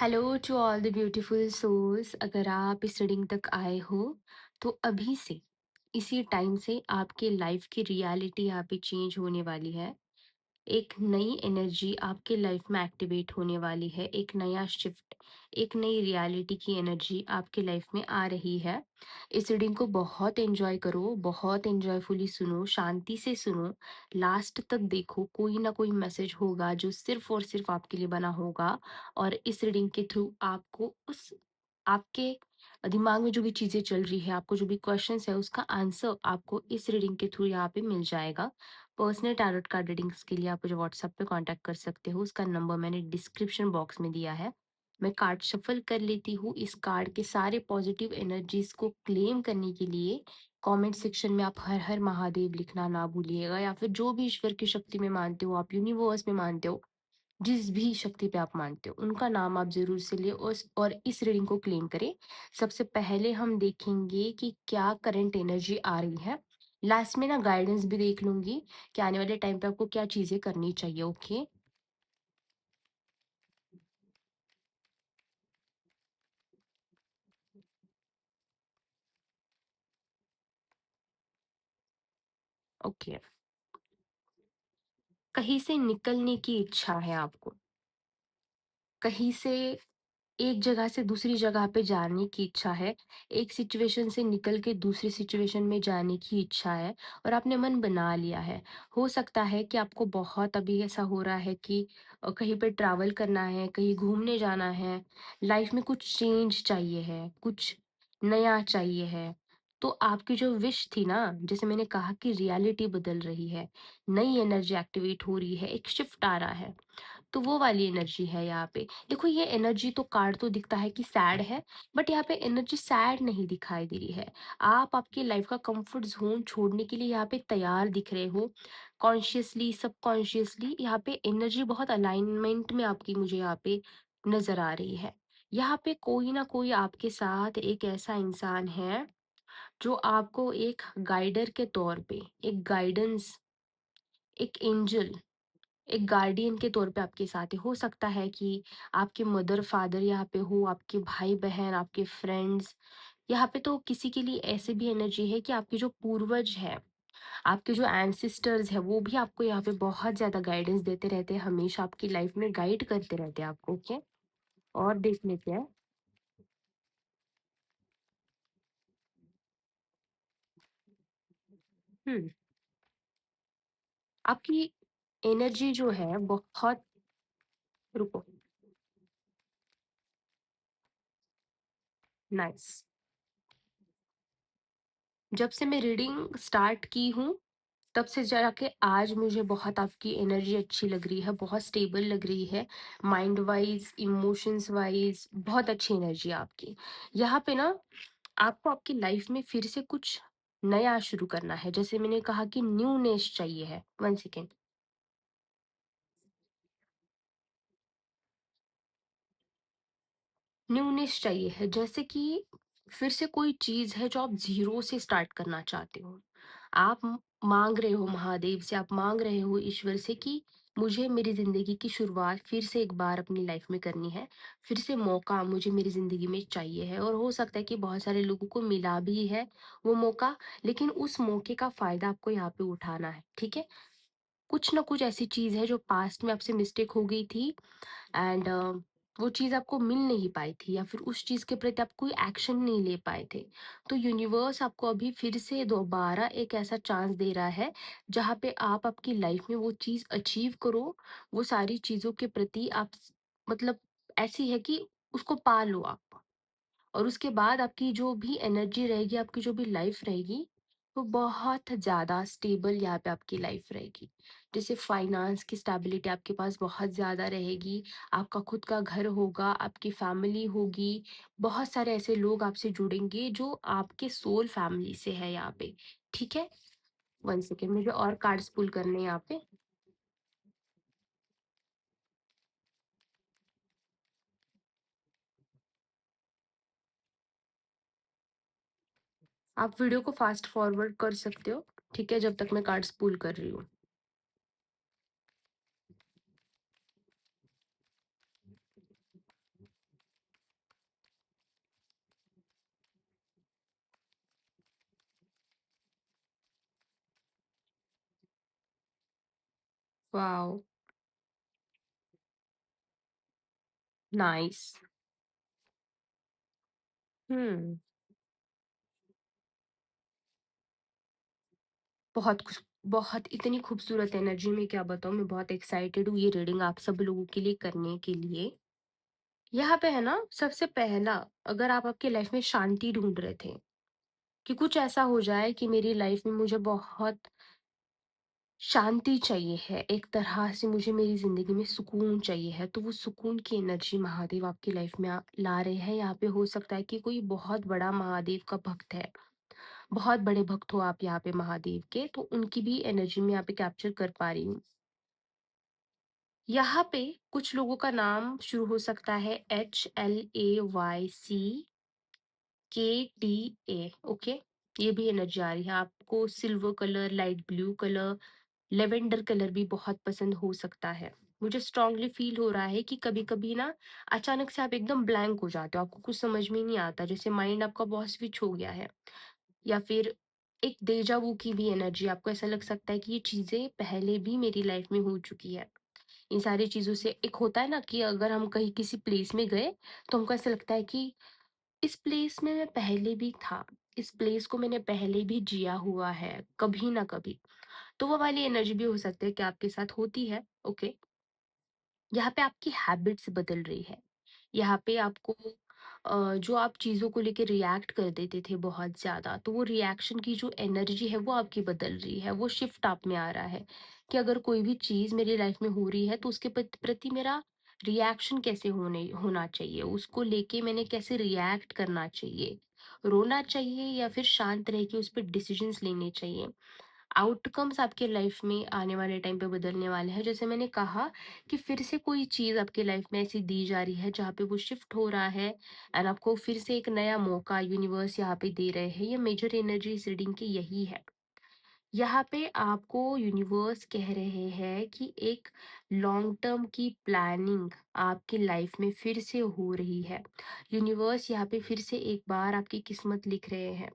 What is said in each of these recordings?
Hello to all the beautiful souls. अगर आप इस रीडिंग तक आए हो तो अभी से इसी टाइम से आपके लाइफ की रियलिटी यहाँ पे चेंज होने वाली है। एक नई एनर्जी आपके लाइफ में एक्टिवेट होने वाली है। एक नया शिफ्ट, एक नई रियलिटी की एनर्जी आपके लाइफ में आ रही है। इस रीडिंग को बहुत एंजॉय करो, बहुत एंजॉयफुली सुनो, शांति से सुनो, लास्ट तक देखो। कोई ना कोई मैसेज होगा जो सिर्फ और सिर्फ आपके लिए बना होगा। और इस रीडिंग के थ्रू आपको उस आपके दिमाग में जो भी चीज़ें चल रही है, आपको जो भी क्वेश्चंस है, उसका आंसर आपको इस रीडिंग के थ्रू यहाँ पे मिल जाएगा। पर्सनल टैरोट कार्ड रीडिंग्स के लिए आप मुझे व्हाट्सएप पे कांटेक्ट कर सकते हो। उसका नंबर मैंने डिस्क्रिप्शन बॉक्स में दिया है। मैं कार्ड शफल कर लेती हूँ। इस कार्ड के सारे पॉजिटिव एनर्जीज को क्लेम करने के लिए कमेंट सेक्शन में आप हर हर महादेव लिखना ना भूलिएगा, या फिर जो भी ईश्वर की शक्ति में मानते हो, आप यूनिवर्स में मानते हो, जिस भी शक्ति पे आप मानते हो, उनका नाम आप ज़रूर से लें और इस रीडिंग को क्लेम करें। सबसे पहले हम देखेंगे कि क्या करंट एनर्जी आ रही है। लास्ट में ना गाइडेंस भी देख लूँगी कि आने वाले टाइम पे आपको क्या चीज़ें करनी चाहिए। ओके? ओके। कहीं से निकलने की इच्छा है आपको। कहीं से एक जगह से दूसरी जगह पे जाने की इच्छा है, एक सिचुएशन से निकल के दूसरी सिचुएशन में जाने की इच्छा है और आपने मन बना लिया है। हो सकता है कि आपको बहुत अभी ऐसा हो रहा है कि कहीं पे ट्रैवल करना है, कहीं घूमने जाना है, लाइफ में कुछ चेंज चाहिए है, कुछ नया चाहिए है। तो आपकी जो विश थी ना, जैसे मैंने कहा कि रियलिटी बदल रही है, नई एनर्जी एक्टिवेट हो रही है, एक शिफ्ट आ रहा है। तो वो वाली एनर्जी है यहाँ पे। देखो, ये एनर्जी तो कार्ड तो दिखता है कि सैड है, बट यहाँ पे एनर्जी सैड नहीं दिखाई दे रही है। आप आपकी लाइफ का कंफर्ट ज़ोन छोड़ने के लिए यहाँ पे तैयार दिख रहे हो। कॉन्शियसली, सबकॉन्शियसली यहाँ पे एनर्जी बहुत अलाइनमेंट में आपकी मुझे यहाँ पे नज़र आ रही है। यहाँ पे कोई ना कोई आपके साथ एक ऐसा इंसान है जो आपको एक गाइडर के तौर पे, एक गाइडेंस, एक एंजल, एक गार्डियन के तौर पे आपके साथ है। हो सकता है कि आपके मदर फादर यहाँ पे हो, आपके भाई बहन, आपके फ्रेंड्स। यहाँ पे तो किसी के लिए ऐसे भी एनर्जी है कि आपके जो पूर्वज है, आपके जो एंसेस्टर्स है, वो भी आपको यहाँ पे बहुत ज्यादा गाइडेंस देते रहते हैं, हमेशा आपकी लाइफ में गाइड करते रहते हैं आपको। ओके? और देख लेते हैं। हम्म। आपकी एनर्जी जो है बहुत, रुको, नाइस। जब से मैं रीडिंग स्टार्ट की हूँ, तब से जाके आज मुझे बहुत आपकी एनर्जी अच्छी लग रही है, बहुत स्टेबल लग रही है। माइंड वाइज, इमोशंस वाइज बहुत अच्छी एनर्जी है आपकी। यहाँ पे ना आपको आपकी लाइफ में फिर से कुछ नया शुरू करना है। जैसे मैंने कहा कि न्यूनेस चाहिए है। One second. न्यूनेस चाहिए है, जैसे कि फिर से कोई चीज है जो आप जीरो से स्टार्ट करना चाहते हो। आप मांग रहे हो महादेव से, आप मांग रहे हो ईश्वर से कि मुझे मेरी जिंदगी की शुरुआत फिर से एक बार अपनी लाइफ में करनी है। फिर से मौका मुझे मेरी जिंदगी में चाहिए है, और हो सकता है कि बहुत सारे लोगों को मिला भी है वो मौका, लेकिन उस मौके का फायदा आपको यहाँ पे उठाना है। ठीक है? कुछ ना कुछ ऐसी चीज है जो पास्ट में आपसे मिस्टेक हो गई थी, एंड वो चीज़ आपको मिल नहीं पाई थी, या फिर उस चीज़ के प्रति आप कोई एक्शन नहीं ले पाए थे। तो यूनिवर्स आपको अभी फिर से दोबारा एक ऐसा चांस दे रहा है जहाँ पे आप आपकी लाइफ में वो चीज़ अचीव करो। वो सारी चीज़ों के प्रति मतलब ऐसी है कि उसको पा लो आप। और उसके बाद आपकी जो भी एनर्जी रहेगी, आपकी जो भी लाइफ रहेगी, वो बहुत ज़्यादा स्टेबल यहाँ पे आपकी लाइफ रहेगी। जैसे फाइनेंस की स्टेबिलिटी आपके पास बहुत ज़्यादा रहेगी, आपका खुद का घर होगा, आपकी फैमिली होगी, बहुत सारे ऐसे लोग आपसे जुड़ेंगे जो आपके सोल फैमिली से है यहाँ पे। ठीक है? वन सेकेंड, मुझे और कार्ड्स पुल करने हैं यहाँ पे। आप वीडियो को फास्ट फॉरवर्ड कर सकते हो, ठीक है, जब तक मैं कार्ड्स पुल कर रही हूँ। वॉव! नाइस। हुँ। बहुत इतनी खूबसूरत एनर्जी में क्या बताऊँ, मैं बहुत एक्साइटेड हूँ ये रीडिंग आप सब लोगों के लिए करने के लिए। यहाँ पे है ना, सबसे पहला, अगर आप आपकी लाइफ़ में शांति ढूँढ रहे थे, कि कुछ ऐसा हो जाए कि मेरी लाइफ़ में मुझे बहुत शांति चाहिए है, एक तरह से मुझे मेरी ज़िंदगी में सुकून चाहिए है, तो वो सुकून की एनर्जी महादेव आपकी लाइफ़ में ला रहे हैं। यहाँ पे हो सकता है कि कोई बहुत बड़ा महादेव का भक्त है, बहुत बड़े भक्त हो आप यहाँ पे महादेव के, तो उनकी भी एनर्जी में यहाँ पे कैप्चर कर पा रही हूँ। यहाँ पे कुछ लोगों का नाम शुरू हो सकता है HLAYCKTA, ओके? ये भी एनर्जी आ रही है। आपको silver colour, light blue colour, lavender colour भी बहुत पसंद हो सकता है। मुझे स्ट्रांगली फ़ील हो रहा है कि कभी-कभी ना अचानक से आप एकदम ब्लैंक हो जाते हो, आपको कुछ समझ में ही नहीं आता, जैसे माइंड आपका बहुत स्विच हो गया है। या फिर एक डेजा वू की भी एनर्जी, आपको ऐसा लग सकता है कि ये चीज़ें पहले भी मेरी लाइफ़ में हो चुकी है। इन सारी चीज़ों से एक होता है ना कि अगर हम कहीं किसी प्लेस में गए, तो हमको ऐसा लगता है कि इस प्लेस में मैं पहले भी था, इस प्लेस को मैंने पहले भी जिया हुआ है, कभी ना कभी। तो वो वाली एनर्जी भी हो सकती है कि आपके साथ होती है, ओके। यहाँ पे आपकी हैबिट्स बदल रही है। यहाँ पे आपको जो आप चीज़ों को लेके रिएक्ट कर देते थे बहुत ज़्यादा, तो वो रिएक्शन की जो एनर्जी है वो आपकी बदल रही है, वो शिफ्ट आप में आ रहा है कि अगर कोई भी चीज़ मेरी लाइफ में हो रही है तो उसके प्रति मेरा रिएक्शन कैसे होना चाहिए, उसको लेके मैंने कैसे रिएक्ट करना चाहिए, रोना चाहिए या फिर शांत रह के उस पर डिसीजंस लेने चाहिए। आउटकम्स आपके लाइफ में आने वाले टाइम पे बदलने वाले हैं। जैसे मैंने कहा कि फिर से कोई चीज़ आपके लाइफ में ऐसी दी जा रही है जहाँ पे वो शिफ्ट हो रहा है एंड आपको फिर से एक नया मौका यूनिवर्स यहाँ पे दे रहे हैं। ये मेजर एनर्जी इस रीडिंग की यही है। यहाँ पे आपको यूनिवर्स कह रहे हैं कि एक लॉन्ग टर्म की प्लानिंग आपकी लाइफ में फिर से हो रही है। यूनिवर्स यहाँ पे फिर से एक बार आपकी किस्मत लिख रहे हैं,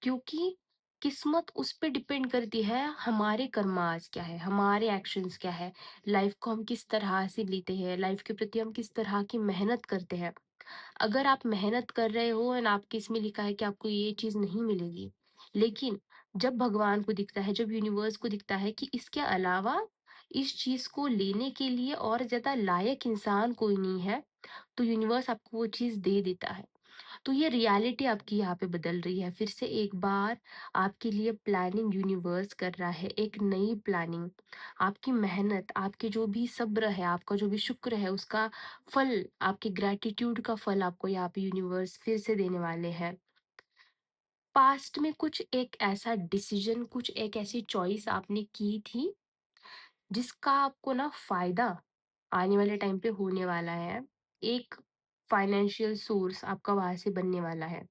क्योंकि किस्मत उस पे डिपेंड करती है हमारे कर्मास क्या है, हमारे एक्शंस क्या है, लाइफ को हम किस तरह से लेते हैं, लाइफ के प्रति हम किस तरह की मेहनत करते हैं। अगर आप मेहनत कर रहे हो एंड आपके इसमें लिखा है कि आपको ये चीज़ नहीं मिलेगी, लेकिन जब भगवान को दिखता है, जब यूनिवर्स को दिखता है कि इसके अलावा इस चीज़ को लेने के लिए और ज़्यादा लायक इंसान कोई नहीं है, तो यूनिवर्स आपको वो चीज़ दे देता है। तो ये रियलिटी आपकी यहाँ पे बदल रही है। फिर से एक बार आपके लिए प्लानिंग यूनिवर्स कर रहा है, एक नई प्लानिंग। आपकी मेहनत, आपके जो भी सब्र है, आपका जो भी शुक्र है, उसका फल, आपके ग्रैटिट्यूड का फल आपको यहाँ पे यूनिवर्स फिर से देने वाले हैं। पास्ट में कुछ एक ऐसा डिसीजन, कुछ एक ऐसी चॉइस आपने की थी, जिसका आपको ना फ़ायदा आने वाले टाइम पे होने वाला है। एक फाइनेंशियल सोर्स आपका वहाँ से बनने वाला है।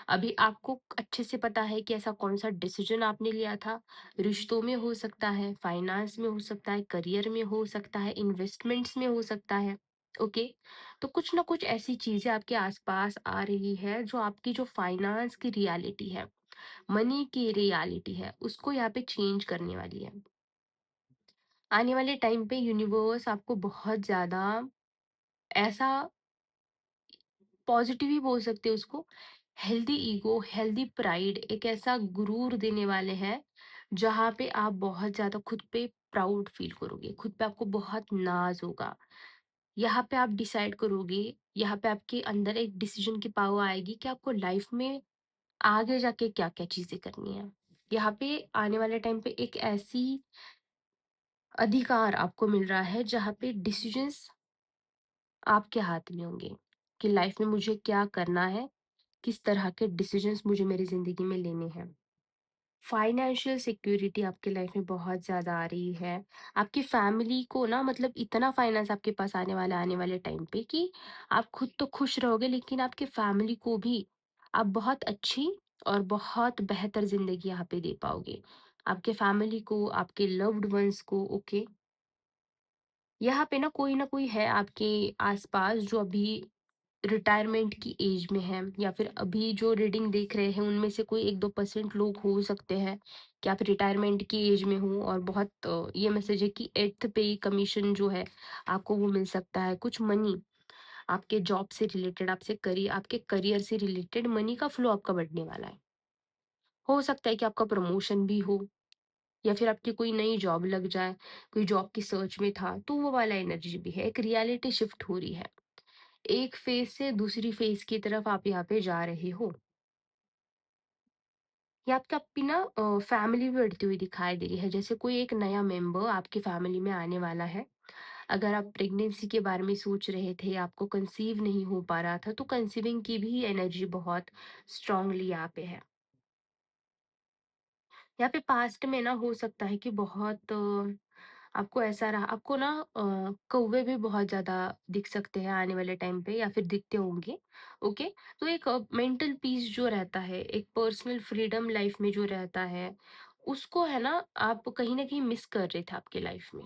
अभी आपको अच्छे से पता है कि ऐसा कौन-सा डिसीजन आपने लिया था, रिश्तों में हो सकता है, फाइनेंस में हो सकता है, करियर में हो सकता है, इन्वेस्टमेंट्स में हो सकता है, ओके? तो कुछ ना कुछ ऐसी चीज़ें आपके आस-पास आ रही है जो आपकी जो फाइनेंस की रियलिटी है, मनी की रियलिटी है, उसको यहाँ पे चेंज करने वाली है। आने वाले टाइम पे यूनिवर्स आपको बहुत ज़्यादा ऐसा पॉजिटिव ही बोल सकते हैं उसको, हेल्दी ईगो, हेल्दी प्राइड, एक ऐसा गुरूर देने वाले हैं, जहाँ पे आप बहुत ज़्यादा खुद पे प्राउड फ़ील करोगे, खुद पे आपको बहुत नाज़ होगा। यहाँ पे आप डिसाइड करोगे, यहाँ पे आपके अंदर एक डिसीज़न की पावर आएगी कि आपको लाइफ़ में आगे जाके क्या-क्या चीज़ें करनी है। यहाँ पे आने वाले टाइम पे एक ऐसी अधिकार आपको मिल रहा है, जहाँ पे डिसीज़न्स आपके हाथ में होंगे, कि लाइफ़ में मुझे क्या करना है, किस तरह के डिसीजंस मुझे मेरी ज़िंदगी में लेने हैं। फाइनेंशियल सिक्योरिटी आपकी लाइफ में बहुत ज़्यादा आ रही है। आपकी फैमिली को ना, मतलब इतना फाइनेंस आपके पास आने वाला है आने वाले टाइम पे कि आप खुद तो खुश रहोगे, लेकिन आपकी फैमिली को भी आप बहुत अच्छी और बहुत बेहतर ज़िंदगी यहाँ पे दे पाओगे। आपके फैमिली को, आपके लव्ड वन्स को, ओके? यहाँ पे ना कोई है आपके आस-पास जो अभी रिटायरमेंट की एज में हैं, या फिर अभी जो रीडिंग देख रहे हैं उनमें से कोई 1-2% लोग हो सकते हैं कि आप रिटायरमेंट की एज में हो, और बहुत ये मैसेज है कि 8th पे कमीशन जो है आपको वो मिल सकता है। कुछ मनी आपके जॉब से रिलेटेड, आपके करियर से रिलेटेड मनी का फ्लो आपका बढ़ने वाला है। हो सकता है कि आपका प्रमोशन भी हो, या फिर आपकी कोई नई जॉब लग जाए, कोई जॉब की सर्च में था, तो वो वाला एनर्जी भी है। एक रियलिटी शिफ्ट हो रही है। एक फेज़ से दूसरी फेज़ की तरफ आप यहाँ पे जा रहे हो। या आपकी आपकी ना फैमिली भी बढ़ती हुई दिखाई दे रही है। जैसे कोई एक नया मेंबर आपकी फैमिली में आने वाला है। अगर आप प्रेगनेंसी के बारे में सोच रहे थे, आपको कंसीव नहीं हो पा रहा था, तो कंसीविंग की भी एनर्जी बहुत स्ट्रांगली यहाँ पे है। यहाँ पे पास्ट में ना हो सकता है कि बहुत आपको ऐसा रहा, आपको ना कौवे भी बहुत ज़्यादा दिख सकते हैं आने वाले टाइम पे, या फिर दिखते होंगे। ओके, तो एक मेंटल पीस जो रहता है, एक पर्सनल फ्रीडम लाइफ में जो रहता है, उसको है ना आप कहीं ना कहीं मिस कर रहे थे आपके लाइफ में।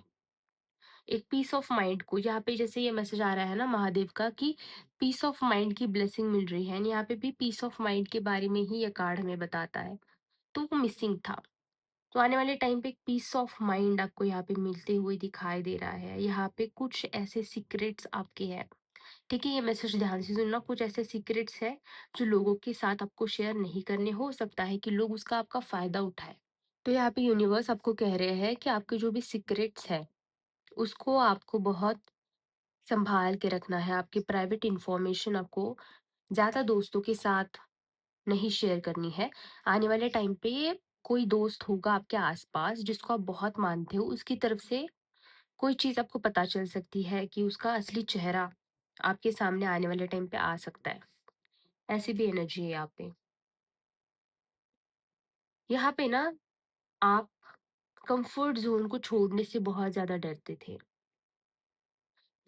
एक पीस ऑफ माइंड को, यहाँ पे जैसे ये मैसेज आ रहा है ना महादेव का कि पीस ऑफ माइंड की ब्लेसिंग मिल रही है, यहाँ पे भी पीस ऑफ माइंड के बारे में ही ये कार्ड हमें बताता है। तो वो मिसिंग था। तो आने वाले टाइम पे एक पीस ऑफ माइंड आपको यहाँ पे मिलते हुए दिखाई दे रहा है। यहाँ पे कुछ ऐसे सीक्रेट्स आपके हैं। ठीक है, ये मैसेज ध्यान से सुनना। कुछ ऐसे सीक्रेट्स हैं जो लोगों के साथ आपको शेयर नहीं करने, हो सकता है कि लोग उसका आपका फायदा उठाए। तो यहाँ पे यूनिवर्स आपको कह रहे हैं कि आपके जो भी सीक्रेट्स है उसको आपको बहुत संभाल के रखना है। आपकी प्राइवेट इंफॉर्मेशन आपको ज्यादा दोस्तों के साथ नहीं शेयर करनी है। आने वाले टाइम पे कोई दोस्त होगा आपके आसपास जिसको आप बहुत मानते हो, उसकी तरफ से कोई चीज़ आपको पता चल सकती है कि उसका असली चेहरा आपके सामने आने वाले टाइम पे आ सकता है। ऐसी भी एनर्जी है यहाँ पे। यहाँ पे ना आप कंफर्ट ज़ोन को छोड़ने से बहुत ज़्यादा डरते थे।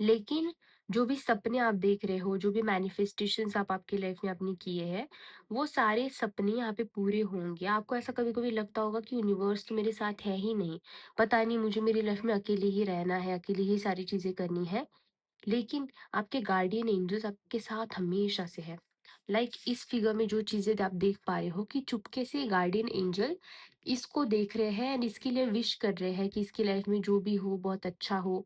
लेकिन जो भी सपने आप देख रहे हो, जो भी मैनिफेस्टेशंस आप आपकी लाइफ में अपनी किए हैं, वो सारे सपने यहाँ पे पूरे होंगे। आपको ऐसा कभी-कभी लगता होगा कि यूनिवर्स तो मेरे साथ है ही नहीं। पता नहीं, मुझे मेरी लाइफ में अकेले ही रहना है, अकेले ही सारी चीज़ें करनी है। लेकिन आपके गार्डियन एंजल्स आपके साथ हमेशा से है। इस फिगर में जो चीज़ें आप देख पा रहे हो कि चुपके से गार्डियन एंजल इसको देख रहे हैं एंड इसके लिए विश कर रहे हैं कि इसकी लाइफ में जो भी हो बहुत अच्छा हो।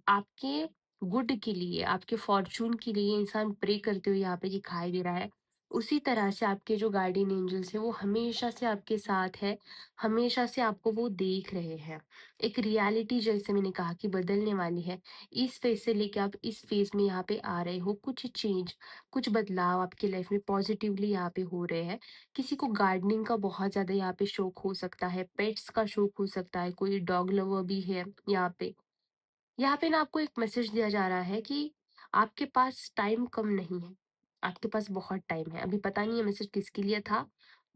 आपके गुड के लिए, आपके फॉर्च्यून के लिए इंसान प्रे करते हुए यहाँ पे दिखाई दे रहा है। उसी तरह से आपके जो गार्डियन एंजल्स हैं वो हमेशा से आपके साथ है, हमेशा से आपको वो देख रहे हैं। एक रियलिटी जैसे मैंने कहा कि बदलने वाली है। इस फेज से लेके आप इस फेज में यहाँ पे आ रहे हो। कुछ चेंज, कुछ बदलाव आपकी लाइफ में पॉजिटिवली यहाँ पे हो रहे हैं। किसी को गार्डनिंग का बहुत ज्यादा यहाँ पे शौक हो सकता है, पेट्स का शौक हो सकता है, कोई डॉग लवर भी है यहाँ पे। यहाँ पे ना आपको एक मैसेज दिया जा रहा है कि आपके पास टाइम कम नहीं है, आपके पास बहुत टाइम है। अभी पता नहीं ये मैसेज किसके लिए था।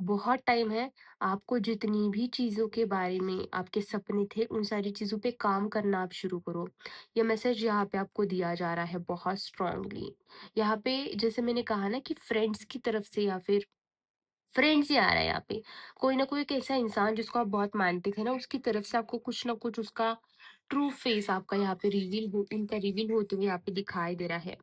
बहुत टाइम है। आपको जितनी भी चीज़ों के बारे में आपके सपने थे, उन सारी चीज़ों पे काम करना आप शुरू करो। ये मैसेज यहाँ पे आपको दिया जा रहा है बहुत स्ट्रांगली। यहाँ पे जैसे मैंने कहा ना कि फ्रेंड्स की तरफ से, या फिर फ्रेंड्स ही आ रहा है यहाँ पे। कोई ना कोई एक ऐसा इंसान जिसको आप बहुत मानते थे ना, उसकी तरफ से आपको कुछ ना कुछ उसका ट्रू फेस आपका यहाँ पे उनका रिवील होते हुए यहाँ पे दिखाई दे रहा है।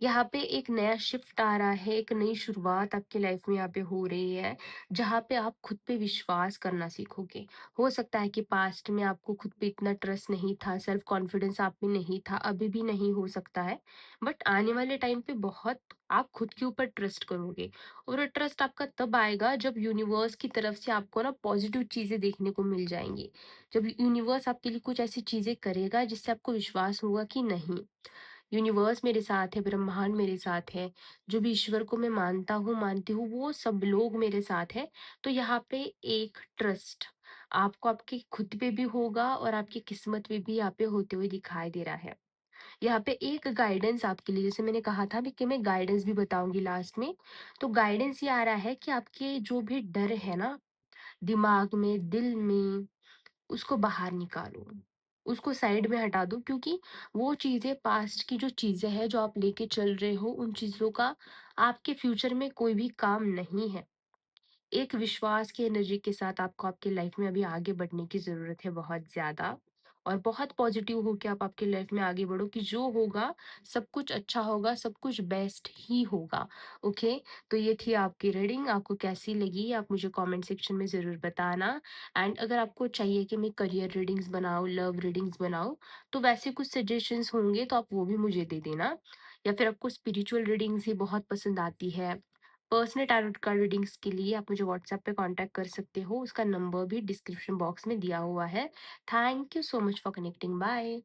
यहाँ पे एक नया शिफ्ट आ रहा है, एक नई शुरुआत आपकी लाइफ में यहाँ पे हो रही है, जहाँ पे आप खुद पे विश्वास करना सीखोगे। हो सकता है कि पास्ट में आपको खुद पे इतना ट्रस्ट नहीं था, सेल्फ कॉन्फिडेंस आप में नहीं था, अभी भी नहीं हो सकता है। बट आने वाले टाइम पे बहुत आप खुद के ऊपर ट्रस्ट करोगे, और ट्रस्ट आपका तब आएगा जब यूनिवर्स की तरफ से आपको ना पॉजिटिव चीज़ें देखने को मिल जाएंगी। जब यूनिवर्स आपके लिए कुछ ऐसी चीज़ें करेगा जिससे आपको विश्वास होगा कि नहीं, यूनिवर्स मेरे साथ है, ब्रह्मांड मेरे साथ है, जो भी ईश्वर को मैं मानता हूँ, मानती हूँ, वो सब लोग मेरे साथ हैं। तो यहाँ पे एक ट्रस्ट आपको आपकी खुद पे भी होगा, और आपकी किस्मत में भी यहाँ पे होते हुए दिखाई दे रहा है। यहाँ पे एक गाइडेंस आपके लिए, जैसे मैंने कहा था अभी कि मैं गाइडेंस भी बताऊंगी लास्ट में। तो गाइडेंस ये आ रहा है कि आपके जो भी डर है ना, दिमाग में, दिल में, उसको बाहर निकालो, उसको साइड में हटा दो, क्योंकि वो चीज़ें, पास्ट की जो चीज़ें हैं जो आप लेके चल रहे हो, उन चीज़ों का आपके फ्यूचर में कोई भी काम नहीं है। एक विश्वास की एनर्जी के साथ आपको आपकी लाइफ में अभी आगे बढ़ने की ज़रूरत है बहुत ज़्यादा। और बहुत पॉजिटिव होके आप आपकी लाइफ में आगे बढ़ो कि जो होगा सब कुछ अच्छा होगा, सब कुछ बेस्ट ही होगा। ओके, तो ये थी आपकी रीडिंग। आपको कैसी लगी आप मुझे कमेंट सेक्शन में ज़रूर बताना। एंड अगर आपको चाहिए कि मैं करियर रीडिंग्स बनाऊँ, लव रीडिंग्स बनाऊँ, तो वैसे कुछ सजेशंस होंगे तो आप वो भी मुझे दे देना। या फिर आपको स्पिरिचुअल रीडिंग्स ही बहुत पसंद आती है, पर्सनल टैरोट कार्ड रीडिंग्स के लिए आप मुझे व्हाट्सएप पे कांटेक्ट कर सकते हो। उसका नंबर भी डिस्क्रिप्शन बॉक्स में दिया हुआ है। Thank you so much for connecting. Bye.